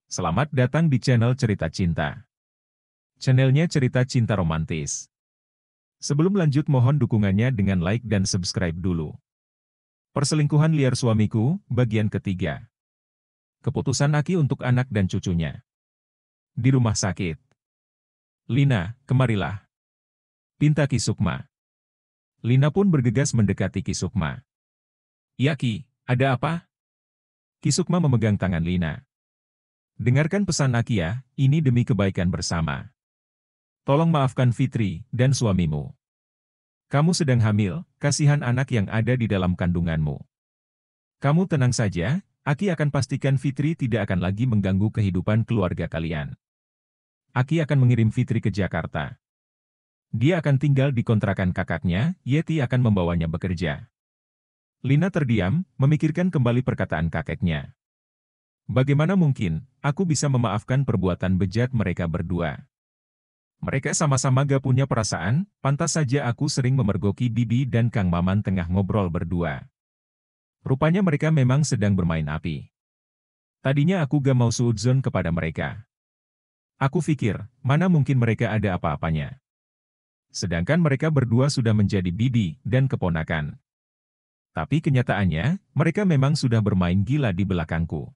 Selamat datang di channel Cerita Cinta. Channelnya cerita cinta romantis. Sebelum lanjut mohon dukungannya dengan like dan subscribe dulu. Perselingkuhan liar suamiku, bagian ketiga. Keputusan Aki untuk anak dan cucunya. Di rumah sakit. Lina, kemarilah. Pinta Ki Sukma. Lina pun bergegas mendekati Ki Sukma. Ya Ki, ada apa? Ki Sukma memegang tangan Lina. Dengarkan pesan Aki ya, ini demi kebaikan bersama. Tolong maafkan Fitri dan suamimu. Kamu sedang hamil, kasihan anak yang ada di dalam kandunganmu. Kamu tenang saja, Aki akan pastikan Fitri tidak akan lagi mengganggu kehidupan keluarga kalian. Aki akan mengirim Fitri ke Jakarta. Dia akan tinggal di kontrakan kakaknya, Yeti akan membawanya bekerja. Lina terdiam, memikirkan kembali perkataan kakeknya. Bagaimana mungkin, aku bisa memaafkan perbuatan bejat mereka berdua? Mereka sama-sama gak punya perasaan, pantas saja aku sering memergoki Bibi dan Kang Maman tengah ngobrol berdua. Rupanya mereka memang sedang bermain api. Tadinya aku gak mau suudzon kepada mereka. Aku pikir, mana mungkin mereka ada apa-apanya. Sedangkan mereka berdua sudah menjadi bibi dan keponakan. Tapi kenyataannya, mereka memang sudah bermain gila di belakangku.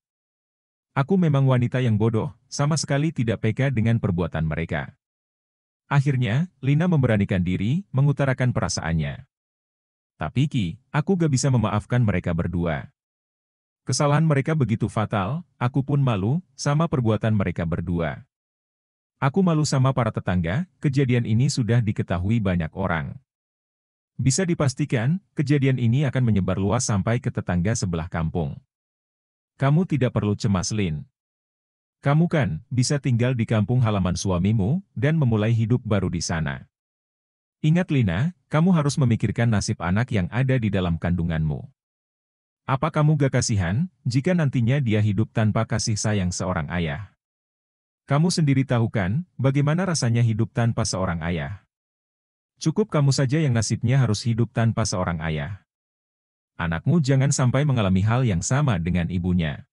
Aku memang wanita yang bodoh, sama sekali tidak peka dengan perbuatan mereka. Akhirnya, Lina memberanikan diri, mengutarakan perasaannya. Tapi Ki, aku gak bisa memaafkan mereka berdua. Kesalahan mereka begitu fatal, aku pun malu, sama perbuatan mereka berdua. Aku malu sama para tetangga, kejadian ini sudah diketahui banyak orang. Bisa dipastikan, kejadian ini akan menyebar luas sampai ke tetangga sebelah kampung. Kamu tidak perlu cemas, Lin. Kamu kan bisa tinggal di kampung halaman suamimu dan memulai hidup baru di sana. Ingat Lina, kamu harus memikirkan nasib anak yang ada di dalam kandunganmu. Apa kamu gak kasihan jika nantinya dia hidup tanpa kasih sayang seorang ayah? Kamu sendiri tahu kan bagaimana rasanya hidup tanpa seorang ayah? Cukup kamu saja yang nasibnya harus hidup tanpa seorang ayah. Anakmu jangan sampai mengalami hal yang sama dengan ibunya.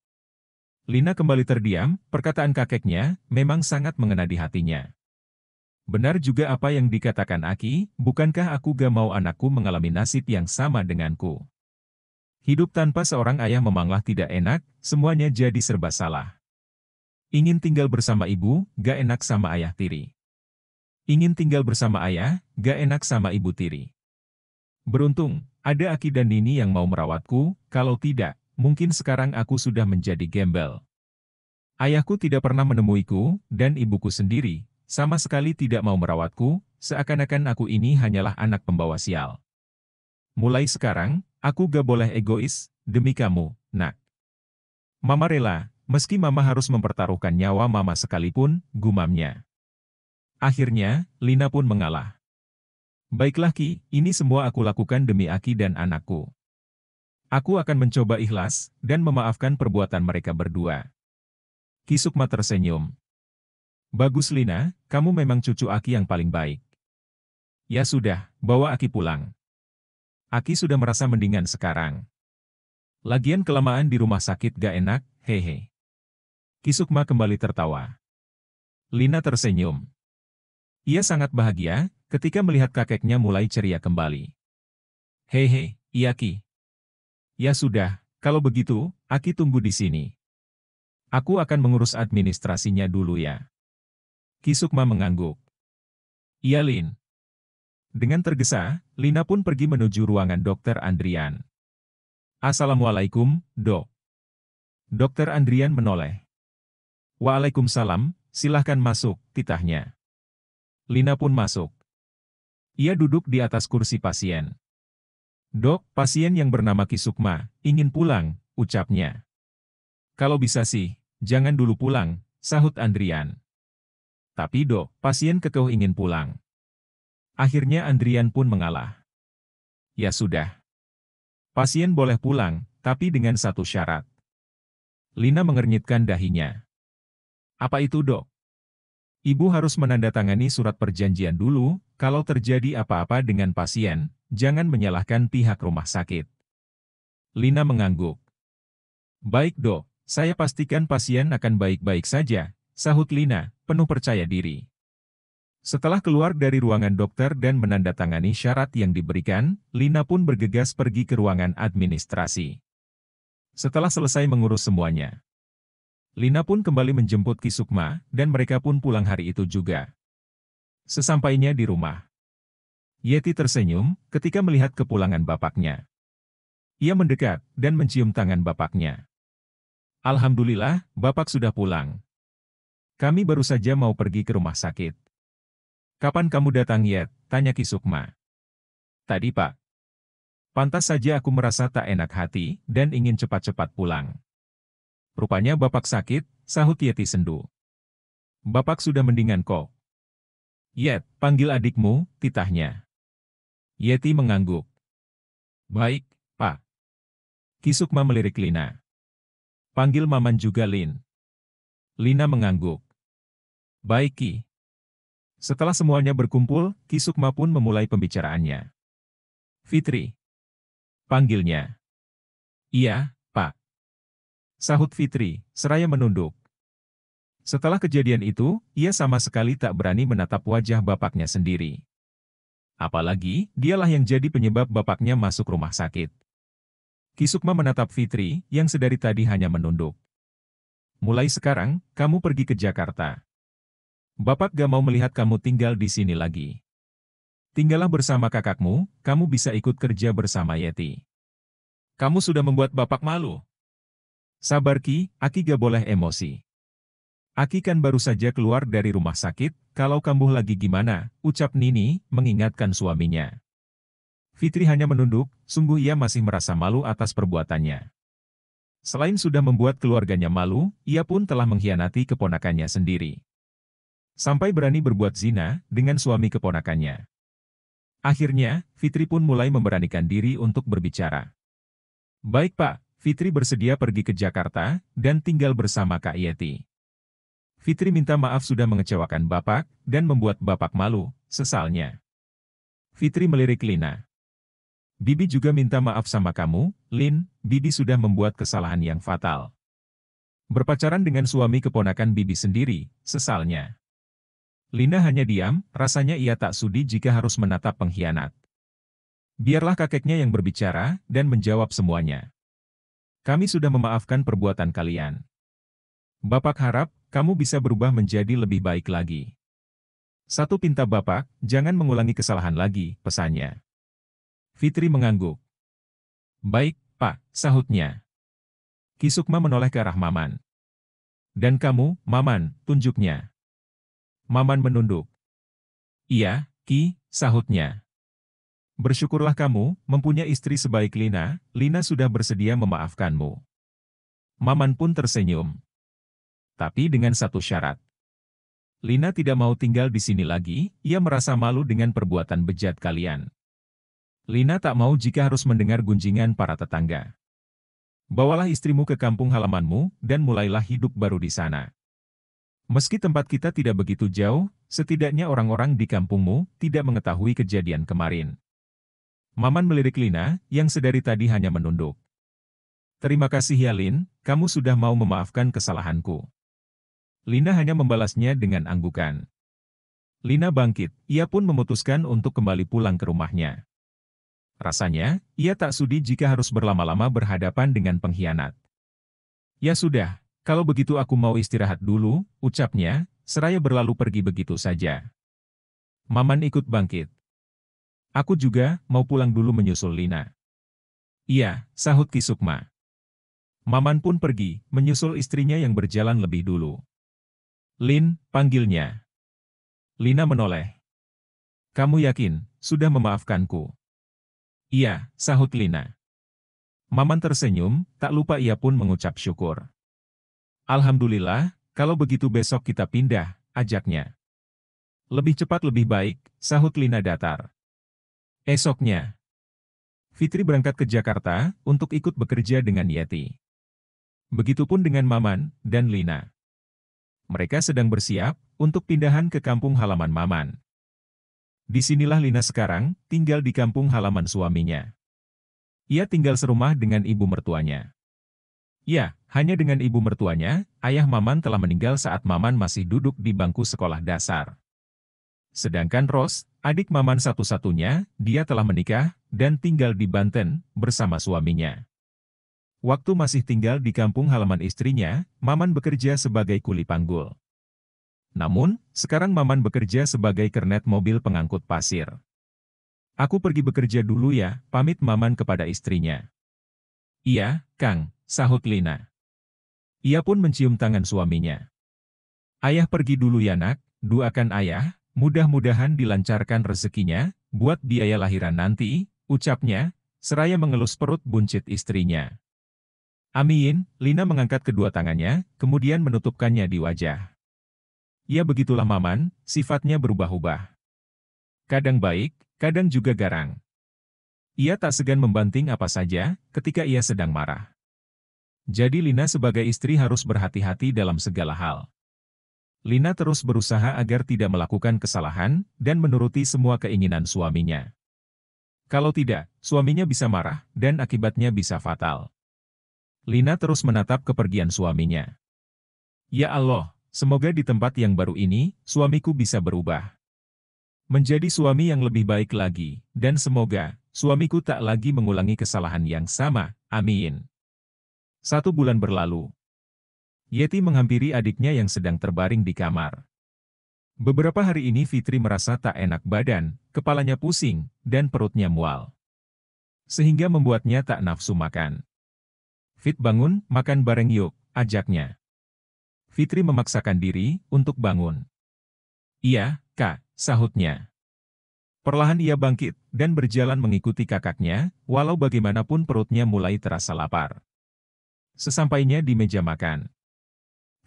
Lina kembali terdiam, perkataan kakeknya memang sangat mengena di hatinya. Benar juga apa yang dikatakan Aki, bukankah aku gak mau anakku mengalami nasib yang sama denganku? Hidup tanpa seorang ayah memanglah tidak enak, semuanya jadi serba salah. Ingin tinggal bersama ibu, gak enak sama ayah tiri. Ingin tinggal bersama ayah, gak enak sama ibu tiri. Beruntung, ada Aki dan Nini yang mau merawatku, kalau tidak, mungkin sekarang aku sudah menjadi gembel. Ayahku tidak pernah menemuiku, dan ibuku sendiri, sama sekali tidak mau merawatku, seakan-akan aku ini hanyalah anak pembawa sial. Mulai sekarang, aku gak boleh egois, demi kamu, nak. Mama rela, meski mama harus mempertaruhkan nyawa mama sekalipun, gumamnya. Akhirnya, Lina pun mengalah. Baiklah Ki, ini semua aku lakukan demi Aki dan anakku. Aku akan mencoba ikhlas, dan memaafkan perbuatan mereka berdua. Ki Sukma tersenyum. Bagus Lina, kamu memang cucu Aki yang paling baik. Ya sudah, bawa Aki pulang. Aki sudah merasa mendingan sekarang. Lagian kelamaan di rumah sakit gak enak, hehe. Ki Sukma kembali tertawa. Lina tersenyum. Ia sangat bahagia ketika melihat kakeknya mulai ceria kembali. Hehe, iya Ki. Ya sudah, kalau begitu, Aki tunggu di sini. Aku akan mengurus administrasinya dulu ya. Ki Sukma mengangguk. Iya Lin. Dengan tergesa, Lina pun pergi menuju ruangan Dokter Andrian. Assalamualaikum, Dok. Dokter Andrian menoleh. Waalaikumsalam, silahkan masuk, titahnya. Lina pun masuk. Ia duduk di atas kursi pasien. Dok, pasien yang bernama Ki Sukma, ingin pulang, ucapnya. Kalau bisa sih, jangan dulu pulang, sahut Andrian. Tapi Dok, pasien kekeh ingin pulang. Akhirnya Andrian pun mengalah. Ya sudah. Pasien boleh pulang, tapi dengan satu syarat. Lina mengernyitkan dahinya. Apa itu Dok? Ibu harus menandatangani surat perjanjian dulu, kalau terjadi apa-apa dengan pasien, jangan menyalahkan pihak rumah sakit. Lina mengangguk. Baik Dok, Saya pastikan pasien akan baik-baik saja, sahut Lina, penuh percaya diri. Setelah keluar dari ruangan dokter dan menandatangani syarat yang diberikan, Lina pun bergegas pergi ke ruangan administrasi. Setelah selesai mengurus semuanya, Lina pun kembali menjemput Ki Sukma, dan mereka pun pulang hari itu juga. Sesampainya di rumah, Yeti tersenyum ketika melihat kepulangan bapaknya. Ia mendekat dan mencium tangan bapaknya. Alhamdulillah, Bapak sudah pulang. Kami baru saja mau pergi ke rumah sakit. Kapan kamu datang, Yet? Tanya Ki Sukma. Tadi, Pak. Pantas saja aku merasa tak enak hati dan ingin cepat-cepat pulang. Rupanya Bapak sakit, sahut Yeti sendu. Bapak sudah mendingan kok. Yet, panggil adikmu, titahnya. Yeti mengangguk. Baik, Pak. Ki Sukma melirik Lina. Panggil Maman juga, Lin. Lina mengangguk. Baik, Ki. Setelah semuanya berkumpul, Ki Sukma pun memulai pembicaraannya. Fitri. Panggilnya. Iya, Pak. Sahut Fitri, seraya menunduk. Setelah kejadian itu, ia sama sekali tak berani menatap wajah bapaknya sendiri. Apalagi, dialah yang jadi penyebab bapaknya masuk rumah sakit. Ki Sukma menatap Fitri, yang sedari tadi hanya menunduk. Mulai sekarang, kamu pergi ke Jakarta. Bapak gak mau melihat kamu tinggal di sini lagi. Tinggallah bersama kakakmu, kamu bisa ikut kerja bersama Yeti. Kamu sudah membuat Bapak malu. Sabar Ki, Aki gak boleh emosi. Aki kan baru saja keluar dari rumah sakit, kalau kambuh lagi gimana, ucap Nini, mengingatkan suaminya. Fitri hanya menunduk, sungguh ia masih merasa malu atas perbuatannya. Selain sudah membuat keluarganya malu, ia pun telah mengkhianati keponakannya sendiri. Sampai berani berbuat zina dengan suami keponakannya. Akhirnya, Fitri pun mulai memberanikan diri untuk berbicara. Baik Pak, Fitri bersedia pergi ke Jakarta dan tinggal bersama Kak Yeti. Fitri minta maaf sudah mengecewakan Bapak dan membuat Bapak malu, sesalnya. Fitri melirik Lina. Bibi juga minta maaf sama kamu, Lin, Bibi sudah membuat kesalahan yang fatal. Berpacaran dengan suami keponakan Bibi sendiri, sesalnya. Lina hanya diam, rasanya ia tak sudi jika harus menatap pengkhianat. Biarlah kakeknya yang berbicara dan menjawab semuanya. Kami sudah memaafkan perbuatan kalian. Bapak harap, kamu bisa berubah menjadi lebih baik lagi. Satu pinta Bapak, jangan mengulangi kesalahan lagi, pesannya. Fitri mengangguk. Baik, Pak, sahutnya. Ki Sukma menoleh ke arah Maman. Dan kamu, Maman, tunjuknya. Maman menunduk. Iya, Ki, sahutnya. Bersyukurlah kamu, mempunyai istri sebaik Lina, Lina sudah bersedia memaafkanmu. Maman pun tersenyum. Tapi dengan satu syarat. Lina tidak mau tinggal di sini lagi, ia merasa malu dengan perbuatan bejat kalian. Lina tak mau jika harus mendengar gunjingan para tetangga. Bawalah istrimu ke kampung halamanmu, dan mulailah hidup baru di sana. Meski tempat kita tidak begitu jauh, setidaknya orang-orang di kampungmu tidak mengetahui kejadian kemarin. Maman melirik Lina, yang sedari tadi hanya menunduk. Terima kasih ya Lin, kamu sudah mau memaafkan kesalahanku. Lina hanya membalasnya dengan anggukan. Lina bangkit, ia pun memutuskan untuk kembali pulang ke rumahnya. Rasanya, ia tak sudi jika harus berlama-lama berhadapan dengan pengkhianat. Ya sudah. Kalau begitu aku mau istirahat dulu, ucapnya, seraya berlalu pergi begitu saja. Maman ikut bangkit. Aku juga, mau pulang dulu menyusul Lina. Iya, sahut Ki Sukma. Maman pun pergi, menyusul istrinya yang berjalan lebih dulu. Lin, panggilnya. Lina menoleh. Kamu yakin, sudah memaafkanku? Iya, sahut Lina. Maman tersenyum, tak lupa ia pun mengucap syukur. Alhamdulillah, kalau begitu besok kita pindah, ajaknya. Lebih cepat lebih baik, sahut Lina datar. Esoknya, Fitri berangkat ke Jakarta untuk ikut bekerja dengan Yeti. Begitupun dengan Maman dan Lina. Mereka sedang bersiap untuk pindahan ke kampung halaman Maman. Disinilah Lina sekarang tinggal di kampung halaman suaminya. Ia tinggal serumah dengan ibu mertuanya. Ya, hanya dengan ibu mertuanya, ayah Maman telah meninggal saat Maman masih duduk di bangku sekolah dasar. Sedangkan Ros, adik Maman satu-satunya, dia telah menikah dan tinggal di Banten bersama suaminya. Waktu masih tinggal di kampung halaman istrinya, Maman bekerja sebagai kuli panggul. Namun, sekarang Maman bekerja sebagai kernet mobil pengangkut pasir. Aku pergi bekerja dulu ya, pamit Maman kepada istrinya. Iya, Kang, sahut Lina. Ia pun mencium tangan suaminya. Ayah pergi dulu ya nak, doakan ayah, mudah-mudahan dilancarkan rezekinya, buat biaya lahiran nanti, ucapnya, seraya mengelus perut buncit istrinya. Amin, Lina mengangkat kedua tangannya, kemudian menutupkannya di wajah. Ya begitulah Maman, sifatnya berubah-ubah. Kadang baik, kadang juga garang. Ia tak segan membanting apa saja, ketika ia sedang marah. Jadi Lina sebagai istri harus berhati-hati dalam segala hal. Lina terus berusaha agar tidak melakukan kesalahan, dan menuruti semua keinginan suaminya. Kalau tidak, suaminya bisa marah, dan akibatnya bisa fatal. Lina terus menatap kepergian suaminya. Ya Allah, semoga di tempat yang baru ini, suamiku bisa berubah. Menjadi suami yang lebih baik lagi, dan semoga, suamiku tak lagi mengulangi kesalahan yang sama, amin. 1 bulan berlalu. Yeti menghampiri adiknya yang sedang terbaring di kamar. Beberapa hari ini Fitri merasa tak enak badan, kepalanya pusing, dan perutnya mual. Sehingga membuatnya tak nafsu makan. Fit bangun, makan bareng yuk, ajaknya. Fitri memaksakan diri untuk bangun. Iya, Kak, sahutnya. Perlahan ia bangkit, dan berjalan mengikuti kakaknya, walau bagaimanapun perutnya mulai terasa lapar. Sesampainya di meja makan,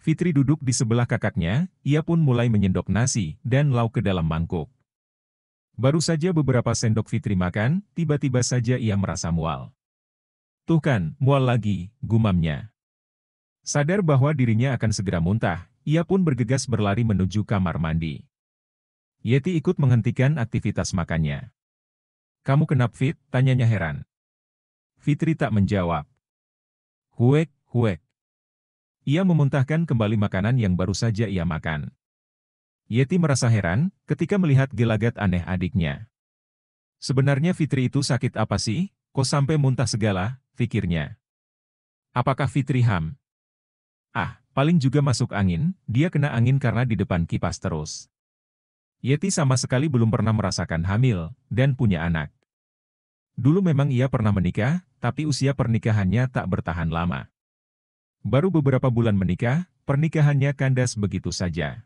Fitri duduk di sebelah kakaknya, ia pun mulai menyendok nasi dan lauk ke dalam mangkuk. Baru saja beberapa sendok Fitri makan, tiba-tiba saja ia merasa mual. Tuh kan, mual lagi, gumamnya. Sadar bahwa dirinya akan segera muntah, ia pun bergegas berlari menuju kamar mandi. Yeti ikut menghentikan aktivitas makannya. Kamu kenapa Fit? Tanyanya heran. Fitri tak menjawab. Huek, huek. Ia memuntahkan kembali makanan yang baru saja ia makan. Yeti merasa heran ketika melihat gelagat aneh adiknya. Sebenarnya Fitri itu sakit apa sih? Kok sampai muntah segala, pikirnya. Apakah Fitri ham? Ah, paling juga masuk angin, dia kena angin karena di depan kipas terus. Yeti sama sekali belum pernah merasakan hamil, dan punya anak. Dulu memang ia pernah menikah, tapi usia pernikahannya tak bertahan lama. Baru beberapa bulan menikah, pernikahannya kandas begitu saja.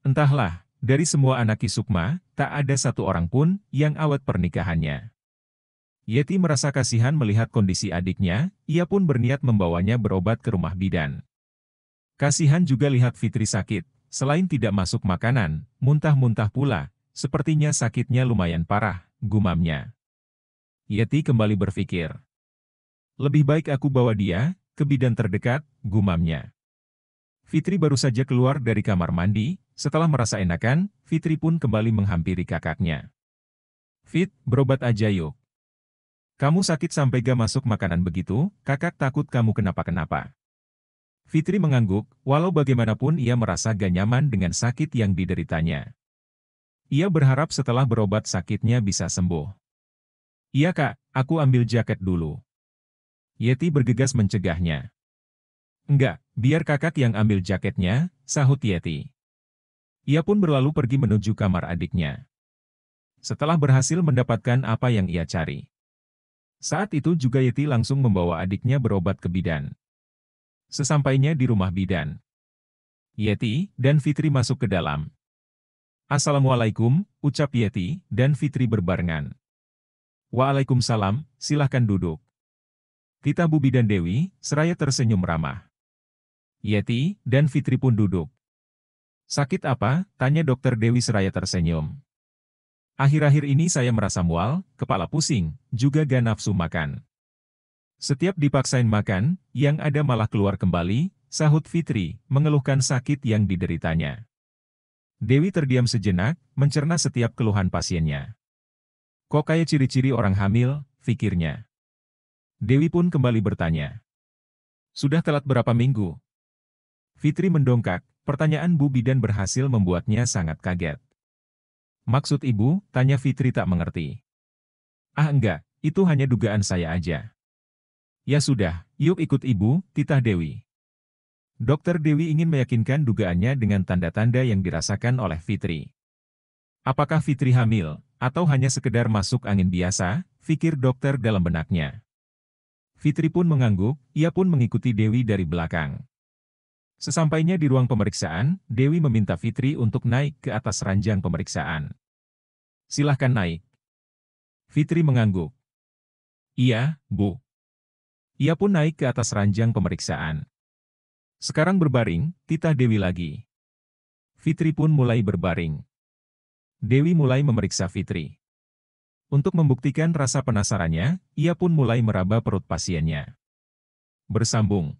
Entahlah, dari semua anak Ki Sukma, tak ada satu orang pun yang awet pernikahannya. Yeti merasa kasihan melihat kondisi adiknya, ia pun berniat membawanya berobat ke rumah bidan. Kasihan juga lihat Fitri sakit, selain tidak masuk makanan, muntah-muntah pula, sepertinya sakitnya lumayan parah, gumamnya. Yeti kembali berpikir. Lebih baik aku bawa dia ke bidan terdekat, gumamnya. Fitri baru saja keluar dari kamar mandi, setelah merasa enakan, Fitri pun kembali menghampiri kakaknya. Fit, berobat aja yuk. Kamu sakit sampai gak masuk makanan begitu, kakak takut kamu kenapa-kenapa. Fitri mengangguk, walau bagaimanapun ia merasa gak nyaman dengan sakit yang dideritanya. Ia berharap setelah berobat sakitnya bisa sembuh. Iya kak, aku ambil jaket dulu. Yeti bergegas mencegahnya. Enggak, biar kakak yang ambil jaketnya, sahut Yeti. Ia pun berlalu pergi menuju kamar adiknya. Setelah berhasil mendapatkan apa yang ia cari. Saat itu juga Yeti langsung membawa adiknya berobat ke bidan. Sesampainya di rumah bidan, Yeti dan Fitri masuk ke dalam. Assalamualaikum, ucap Yeti dan Fitri berbarengan. Waalaikumsalam, silahkan duduk. Kita Bu Bidan Dewi, seraya tersenyum ramah. Yeti dan Fitri pun duduk. Sakit apa? Tanya Dokter Dewi seraya tersenyum. Akhir-akhir ini saya merasa mual, kepala pusing, juga gak nafsu makan. Setiap dipaksain makan, yang ada malah keluar kembali, sahut Fitri, mengeluhkan sakit yang dideritanya. Dewi terdiam sejenak, mencerna setiap keluhan pasiennya. Kok kayak ciri-ciri orang hamil, pikirnya. Dewi pun kembali bertanya. Sudah telat berapa minggu? Fitri mendongkak, pertanyaan Bu Bidan berhasil membuatnya sangat kaget. Maksud ibu? Tanya Fitri tak mengerti. Ah enggak, itu hanya dugaan saya aja. Ya sudah, yuk ikut ibu, titah Dewi. Dokter Dewi ingin meyakinkan dugaannya dengan tanda-tanda yang dirasakan oleh Fitri. Apakah Fitri hamil, atau hanya sekedar masuk angin biasa, pikir dokter dalam benaknya. Fitri pun mengangguk, ia pun mengikuti Dewi dari belakang. Sesampainya di ruang pemeriksaan, Dewi meminta Fitri untuk naik ke atas ranjang pemeriksaan. Silahkan naik. Fitri mengangguk. Iya, Bu. Ia pun naik ke atas ranjang pemeriksaan. Sekarang berbaring, titah Dewi lagi. Fitri pun mulai berbaring. Dewi mulai memeriksa Fitri. Untuk membuktikan rasa penasarannya, ia pun mulai meraba perut pasiennya. Bersambung.